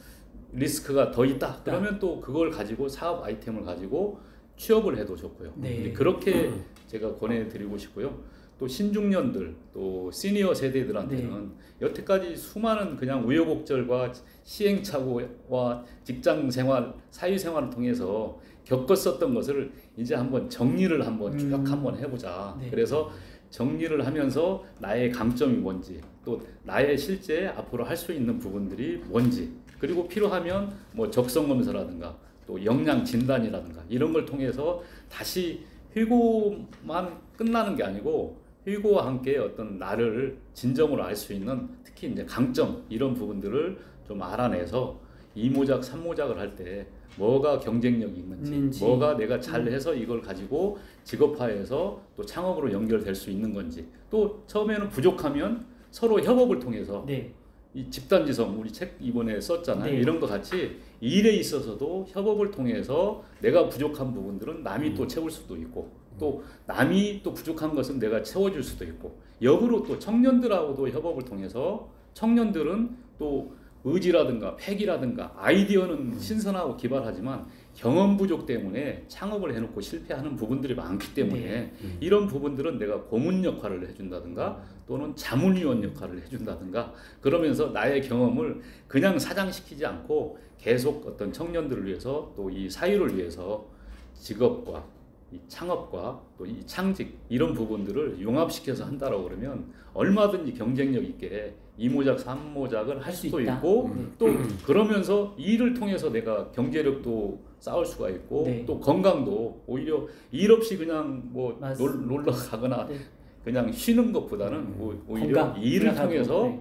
리스크가 더 있다. 그러면 또 그걸 가지고 사업 아이템을 가지고 취업을 해도 좋고요. 네. 그렇게 제가 권해드리고 싶고요. 또 신중년들, 또 시니어 세대들한테는 여태까지 수많은 그냥 우여곡절과 시행착오와 직장 생활, 사회 생활을 통해서 겪었었던 것을 이제 한번 정리를 한번 쭉 한번 해보자. 네. 그래서 정리를 하면서 나의 강점이 뭔지, 또 나의 실제 앞으로 할 수 있는 부분들이 뭔지, 그리고 필요하면 뭐 적성 검사라든가 또 역량 진단이라든가 이런 걸 통해서 다시 회고만 끝나는 게 아니고 회고와 함께 어떤 나를 진정으로 알 수 있는 특히 이제 강점 이런 부분들을 좀 알아내서 2모작, 3모작을 할 때 뭐가 경쟁력이 있는지, 뭐가 내가 잘해서 이걸 가지고 직업화해서 또 창업으로 연결될 수 있는 건지, 또 처음에는 부족하면 서로 협업을 통해서 네. 이 집단지성 우리 책 이번에 썼잖아요. 네. 이런 거 같이 일에 있어서도 협업을 통해서 내가 부족한 부분들은 남이 또 채울 수도 있고 또 남이 또 부족한 것은 내가 채워줄 수도 있고 역으로 또 청년들하고도 협업을 통해서 청년들은 또 의지라든가 패기라든가 아이디어는 신선하고 기발하지만 경험 부족 때문에 창업을 해놓고 실패하는 부분들이 많기 때문에 이런 부분들은 내가 고문 역할을 해준다든가 또는 자문위원 역할을 해준다든가 그러면서 나의 경험을 그냥 사장시키지 않고 계속 어떤 청년들을 위해서 또 이 사회를 위해서 직업과 이 창업과 또 이 창직 이런 부분들을 융합시켜서 한다라고 그러면 얼마든지 경쟁력 있게 2모작, 3모작을 할 수도 있고 또 그러면서 일을 통해서 내가 경제력도 쌓을 수가 있고 네. 또 건강도 오히려 일 없이 그냥 뭐 맞습니다. 놀러 가거나 네. 그냥 쉬는 것보다는 오히려 건강, 일을 생각하고, 통해서 네.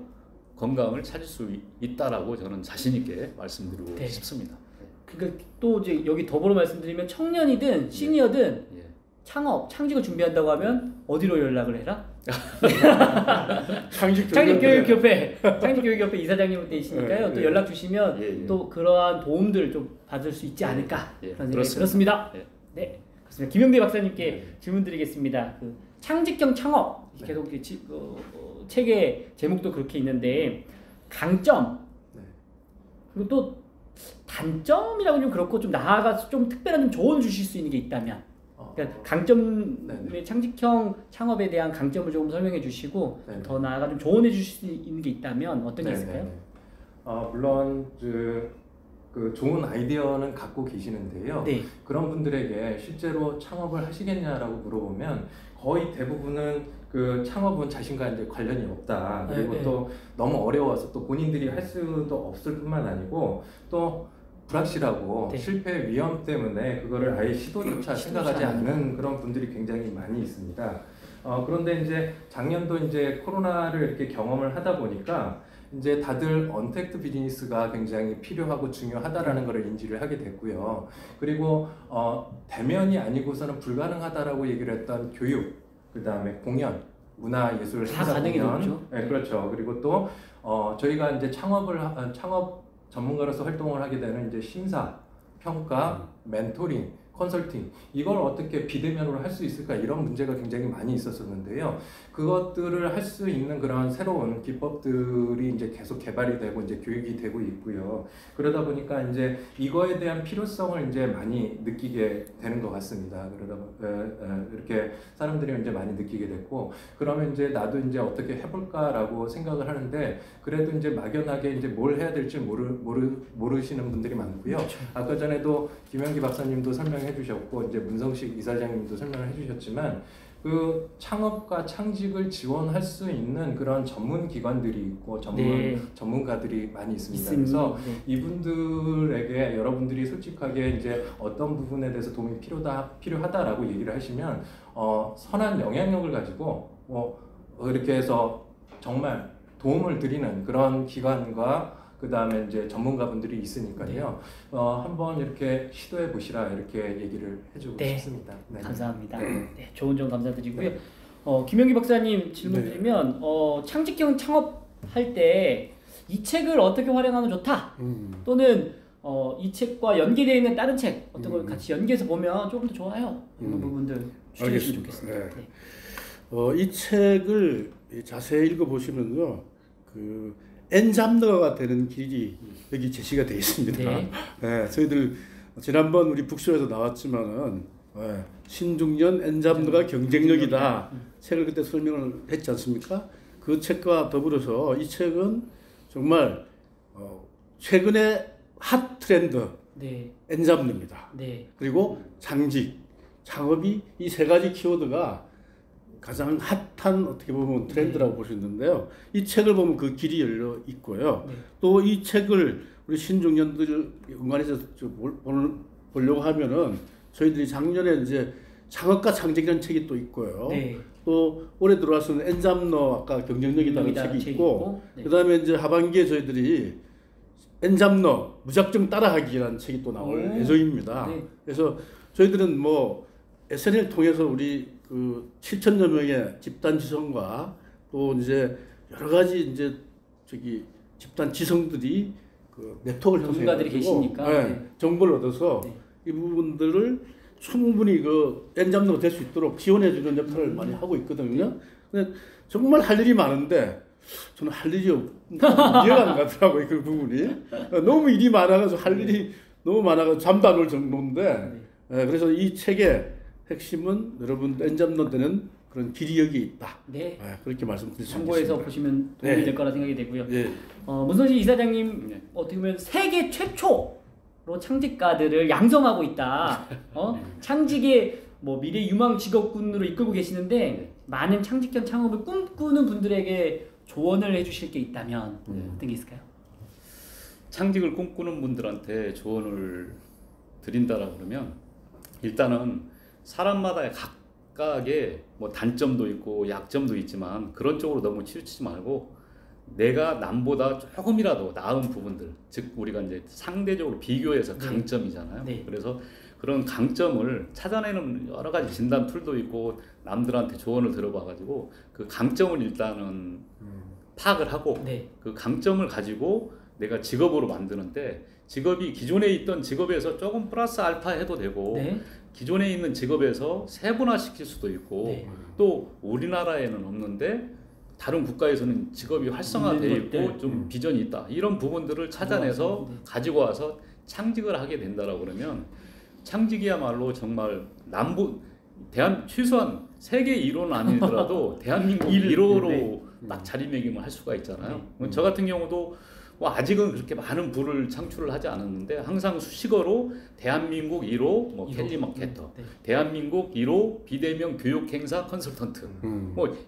건강을 찾을 수 있다라고 저는 자신 있게 말씀드리고 네. 싶습니다. 그러니까 또 이제 여기 더불어 말씀드리면 청년이든 시니어든 예. 창업, 창직을 준비한다고 하면 어디로 연락을 해라? 창직교육협회 창직교육협회 이사장님 되시니까요. 네, 또 네. 연락 주시면 예. 또 그러한 도움들을 좀 받을 수 있지 않을까 예, 그런 생각이 그렇습니다. 들었습니다. 예. 네, 그렇습니다. 김영대 박사님께 질문 드리겠습니다. 그 창직형 창업 계속 이렇게 책의 제목도 그렇게 있는데 강점 그리고 또 단점이라고 좀 그렇고 좀 나아가서 좀 특별한 좀 조언 주실 수 있는 게 있다면 그러니까 강점의 창직형 창업에 대한 강점을 조금 설명해 주시고 더 나아가 좀 조언해 주실 수 있는 게 있다면 어떤 게 있을까요? 물론 그 좋은 아이디어는 갖고 계시는데요. 네. 그런 분들에게 실제로 창업을 하시겠냐라고 물어보면 거의 대부분은 그 창업은 자신과 이제 관련이 없다. 그리고 또 너무 어려워서 또 본인들이 할 수도 없을 뿐만 아니고 또 불확실하고 실패 위험 때문에 그거를 아예 시도조차 생각하지 않는 그런 분들이 굉장히 많이 있습니다. 그런데 이제 작년도 이제 코로나를 이렇게 경험을 하다 보니까 이제 다들 언택트 비즈니스가 굉장히 필요하고 중요하다라는 것을 인지를 하게 됐고요. 그리고 대면이 아니고서는 불가능하다라고 얘기를 했던 교육, 그 다음에 공연, 문화예술 다 가능해졌죠. 네, 그렇죠. 그리고 또 저희가 이제 창업 전문가로서 활동을 하게 되는 이제 심사, 평가, 멘토링, 컨설팅 이걸 어떻게 비대면으로 할 수 있을까 이런 문제가 굉장히 많이 있었었는데요. 그것들을 할 수 있는 그런 새로운 기법들이 이제 계속 개발이 되고 이제 교육이 되고 있고요. 그러다 보니까 이제 이거에 대한 필요성을 이제 많이 느끼게 되는 것 같습니다. 이렇게 사람들이 이제 많이 느끼게 됐고, 그러면 이제 나도 이제 어떻게 해볼까라고 생각을 하는데 그래도 이제 막연하게 이제 뭘 해야 될지 모르시는 분들이 많고요. 그렇죠. 아까 전에도 김영기 박사님도 설명해 주셨고 이제 문성식 이사장님도 설명을 해주셨지만 그 창업과 창직을 지원할 수 있는 그런 전문 기관들이 있고 전문가들이 많이 있습니다. 그래서 이분들에게 여러분들이 솔직하게 이제 어떤 부분에 대해서 도움이 필요하다라고 얘기를 하시면 선한 영향력을 가지고 이렇게 해서 정말 도움을 드리는 그런 기관과 그 다음에 이제 전문가분들이 있으니까요. 한번 이렇게 시도해 보시라 이렇게 얘기를 해주고 싶습니다. 네. 감사합니다. 네, 좋은 점 감사드리고요. 김영기 박사님 질문 드리면 창직형 창업할 때 이 책을 어떻게 활용하면 좋다. 또는 이 책과 연계되어 있는 다른 책 어떤 걸 같이 연계해서 보면 조금 더 좋아요. 이런 부분들 추천해 주시면 좋겠습니다. 네. 이 책을 자세히 읽어보시면요. 엔잡러가 되는 길이 여기 제시가 되어 있습니다. 네, 저희들 지난번 우리 북쇼에서 나왔지만은 신중년 엔잡러가 경쟁력이다 책을 그때 설명을 했지 않습니까? 그 책과 더불어서 이 책은 정말 최근의 핫 트렌드 엔잡러입니다. 그리고 창직, 창업이 이 세 가지 키워드가 가장 핫한 어떻게 보면 트렌드라고 볼 수 있는데요. 이 책을 보면 그 길이 열려 있고요. 또 이 책을 우리 신중년들 연관해서 보려고 하면은 저희들이 작년에 이제 창업과 창직이라는 책이 또 있고요. 또 올해 들어와서는 엔잡러 아까 경쟁력이라는 책이 있고, 그다음에 이제 하반기에 저희들이 엔잡러 무작정 따라하기라는 책이 또 나올 예정입니다. 그래서 저희들은 SNL 통해서 우리 7,000여 명의 집단 지성과 또 이제 여러 가지 이제 집단 지성들이 네트워크를 전문가들이 계시니까 정보를 얻어서 이 부분들을 충분히 엔잡러가 될 수 있도록 지원해 주는 역할을 많이 하고 있거든요. 근데 정말 할 일이 많은데 저는 할 일이 이해가 안 가더라고요. 그 부분이 너무 일이 많아가지고 할 일이 너무 많아가지고 잠도 안 올 정도인데 그래서 이 책의 핵심은 여러분 엔잡러 되는 그런 길이 여기 있다. 그렇게 말씀드릴 수 있습니다. 참고해서 보시면 도움이 될 거라 생각이 되고요. 문성식 이사장님 어떻게 보면 세계 최초로 창직가들을 양성하고 있다. 창직의 미래 유망 직업군으로 이끌고 계시는데 많은 창직형 창업을 꿈꾸는 분들에게 조언을 해주실 게 있다면 어떤 게 있을까요? 창직을 꿈꾸는 분들한테 조언을 드린다라 그러면 일단은 사람마다 각각의 단점도 있고 약점도 있지만 그런 쪽으로 너무 치우치지 말고 내가 남보다 조금이라도 나은 부분들, 즉 우리가 이제 상대적으로 비교해서 강점이잖아요. 그래서 그런 강점을 찾아내는 여러 가지 진단 툴도 있고 남들한테 조언을 들어봐가지고 그 강점을 일단은 파악을 하고 그 강점을 가지고 내가 직업으로 만드는데 직업이 기존에 있던 직업에서 조금 플러스 알파 해도 되고 기존에 있는 직업에서 세분화시킬 수도 있고 또 우리나라에는 없는데 다른 국가에서는 직업이 활성화되어 있고 좀 비전이 있다. 이런 부분들을 찾아내서 가지고 와서 창직을 하게 된다라고 그러면 창직이야말로 정말 최소한 세계 1호는 아니더라도 대한민국 1호로 딱 자리매김을 할 수가 있잖아요. 저 같은 경우도 아직은 그렇게 많은 부를 창출을 하지 않았는데 항상 수식어로 대한민국 1호 캘리 마케터, 대한민국 1호 비대면 교육 행사 컨설턴트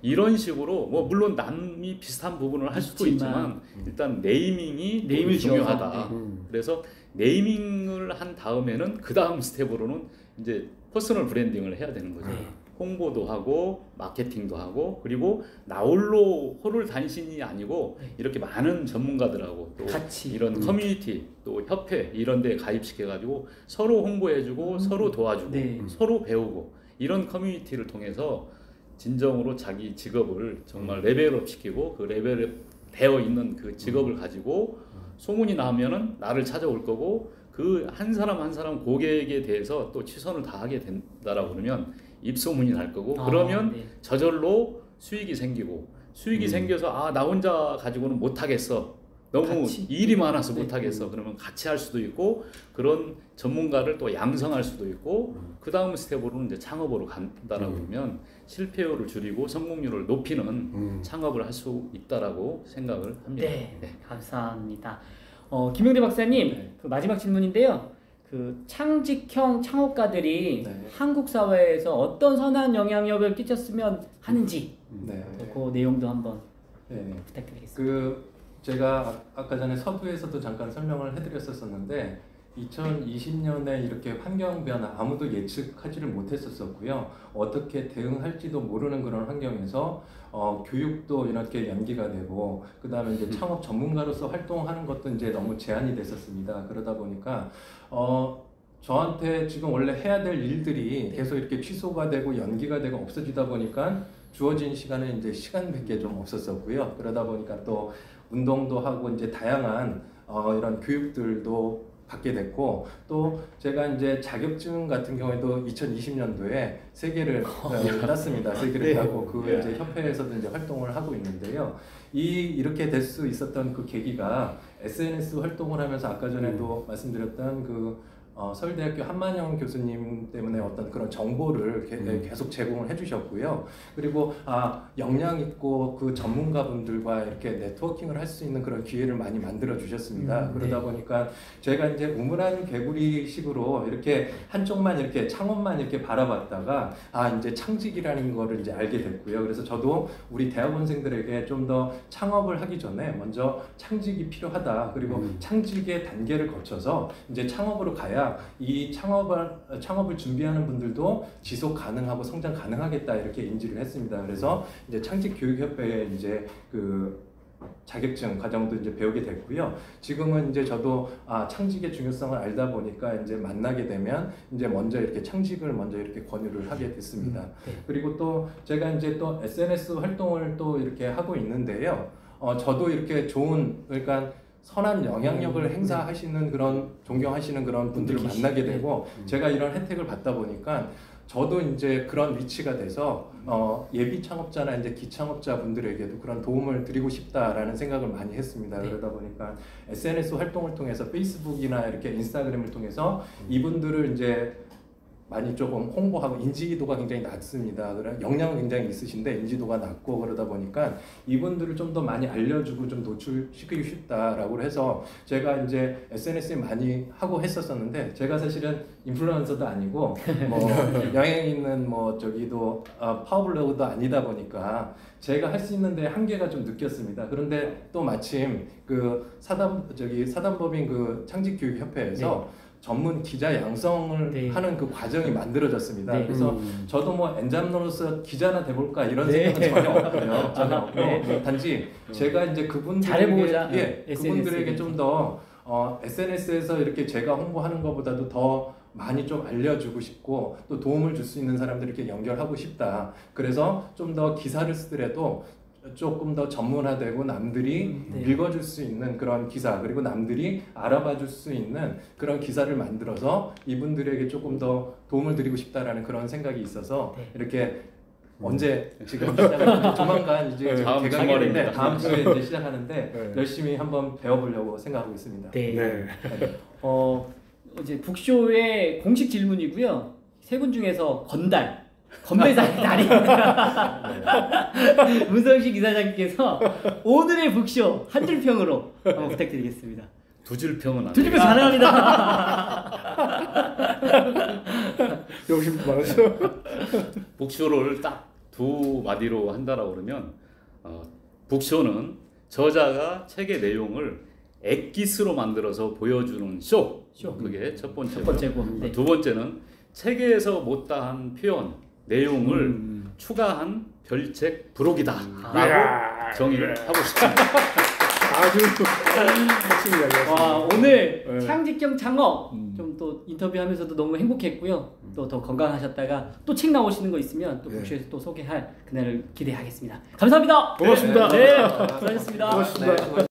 이런 식으로 물론 남이 비슷한 부분을 할 수도 있지만 일단 네이밍이 중요하다. 그래서 네이밍을 한 다음에는 그 다음 스텝으로는 이제 퍼스널 브랜딩을 해야 되는 거죠. 홍보도 하고 마케팅도 하고 그리고 나 홀로 홀을 단신이 아니고 이렇게 많은 전문가들하고 또 같이 이런 커뮤니티 또 협회 이런 데 가입시켜가지고 서로 홍보해주고 서로 도와주고 서로 배우고 이런 커뮤니티를 통해서 진정으로 자기 직업을 정말 레벨업 시키고 그 레벨업 되어 있는 그 직업을 가지고 소문이 나면은 나를 찾아올 거고 그 한 사람 한 사람 고객에 대해서 또 최선을 다하게 된다라고 그러면 입소문이 날 거고 그러면 네. 저절로 수익이 생기고 수익이 생겨서 아 나 혼자 가지고는 못 하겠어. 너무 같이. 일이 많아서 네. 못 하겠어. 그러면 같이 할 수도 있고 그런 전문가를 또 양성할 수도 있고 그 다음 스텝으로는 이제 창업으로 간다라고 그러면 실패율을 줄이고 성공률을 높이는 창업을 할 수 있다라고 생각을 합니다. 네, 감사합니다. 김용대 박사님, 네. 그 마지막 질문인데요. 그 창직형 창업가들이 네. 한국 사회에서 어떤 선한 영향력을 끼쳤으면 하는지 네. 그 내용도 한번 네. 부탁드리겠습니다. 그 제가 아까 전에 서두에서도 잠깐 설명을 해드렸었는데 2020년에 이렇게 환경 변화 아무도 예측하지를 못했었고요. 어떻게 대응할지도 모르는 그런 환경에서 교육도 이렇게 연기가 되고 그 다음에 이제 창업 전문가로서 활동하는 것도 이제 너무 제한이 됐었습니다. 그러다 보니까 저한테 지금 원래 해야 될 일들이 계속 이렇게 취소가 되고 연기가 되고 없어지다 보니까 주어진 시간은 이제 시간밖에 좀 없었었고요. 그러다 보니까 또 운동도 하고 이제 다양한 이런 교육들도 받게 됐고 또 제가 이제 자격증 같은 경우에도 2020년도에 3개를 땄습니다. 3개를 따고 그 이제 협회에서도 이제 활동을 하고 있는데요. 이렇게 될 수 있었던 그 계기가 SNS 활동을 하면서 아까 전에도 말씀드렸던 그 서울대학교 한만영 교수님 때문에 어떤 그런 정보를 계속 제공을 해주셨고요. 그리고 역량 있고 그 전문가분들과 이렇게 네트워킹을 할 수 있는 그런 기회를 많이 만들어 주셨습니다. 그러다 보니까 제가 이제 우물안 개구리식으로 이렇게 한쪽만 이렇게 창업만 이렇게 바라봤다가 이제 창직이라는 거를 이제 알게 됐고요. 그래서 저도 우리 대학원생들에게 좀 더 창업을 하기 전에 먼저 창직이 필요하다. 그리고 창직의 단계를 거쳐서 이제 창업으로 가야 이 창업을 준비하는 분들도 지속 가능하고 성장 가능하겠다 이렇게 인지를 했습니다. 그래서 이제 창직교육협회에 이제 그 자격증 과정도 이제 배우게 됐고요. 지금은 이제 저도 창직의 중요성을 알다 보니까 이제 만나게 되면 이제 먼저 이렇게 창직을 먼저 이렇게 권유를 하게 됐습니다. 그리고 또 제가 이제 또 SNS 활동을 또 이렇게 하고 있는데요. 저도 이렇게 좋은 그러니까 선한 영향력을 행사하시는 그런 존경하시는 그런 분들을 만나게 되고 제가 이런 혜택을 받다 보니까 저도 이제 그런 위치가 돼서 예비 창업자나 이제 기창업자 분들에게도 그런 도움을 드리고 싶다라는 생각을 많이 했습니다. 그러다 보니까 SNS 활동을 통해서 페이스북이나 이렇게 인스타그램을 통해서 이분들을 이제 많이 조금 홍보하고 인지도가 굉장히 낮습니다. 역량은 굉장히 있으신데 인지도가 낮고 그러다 보니까 이분들을 좀 더 많이 알려주고 좀 노출시키고 싶다라고 해서 제가 이제 SNS에 많이 하고 했었는데 제가 사실은 인플루언서도 아니고 뭐 영향 있는 뭐 저기도 파워블로그도 아니다 보니까 제가 할 수 있는데 한계가 좀 느꼈습니다. 그런데 또 마침 그 사단법인 그 창직교육협회에서 전문 기자 양성을 하는 그 과정이 만들어졌습니다. 그래서 저도 뭐 엔잡러로서 기자나 돼볼까 이런 생각은 전혀 없고요. 전혀 없고 단지 제가 이제 그분들에게 좀 더 SNS에서 이렇게 제가 홍보하는 것보다도 더 많이 좀 알려주고 싶고 또 도움을 줄 수 있는 사람들을 이렇게 연결하고 싶다. 그래서 좀 더 기사를 쓰더라도 조금 더 전문화되고 남들이 읽어줄 수 있는 그런 기사 그리고 남들이 알아봐줄 수 있는 그런 기사를 만들어서 이분들에게 조금 더 도움을 드리고 싶다라는 그런 생각이 있어서 이렇게 언제 지금 조만간 이제 개강일인데 다음 주에 이제 시작하는데 열심히 한번 배워보려고 생각하고 있습니다. 이제 북쇼의 공식 질문이고요. 세 분 중에서 건배사의 달인입니다. 문성식 이사장님께서 오늘의 북쇼 한 줄 평으로 한번 부탁드리겠습니다. 두 줄 평은 안 두 줄 평 가능합니다. 욕심도 많았어. 북쇼를 딱 두 마디로 한다라고 그러면 북쇼는 저자가 책의 내용을 엑기스로 만들어서 보여주는 쇼. 그게 첫 번째고. 두 번째는 책에서 못다한 표현, 내용을 추가한 별책 부록이다라고 정의를 하고 싶습니다. 아주 열심히 이야기했습니다. 오늘 창직형 창업 좀 또 인터뷰하면서도 너무 행복했고요. 또 더 건강하셨다가 또 책 나오시는 거 있으면 또 북쇼에서 또 소개할 그날을 기대하겠습니다. 감사합니다. 고맙습니다. 네, 수고하셨습니다. 고맙습니다.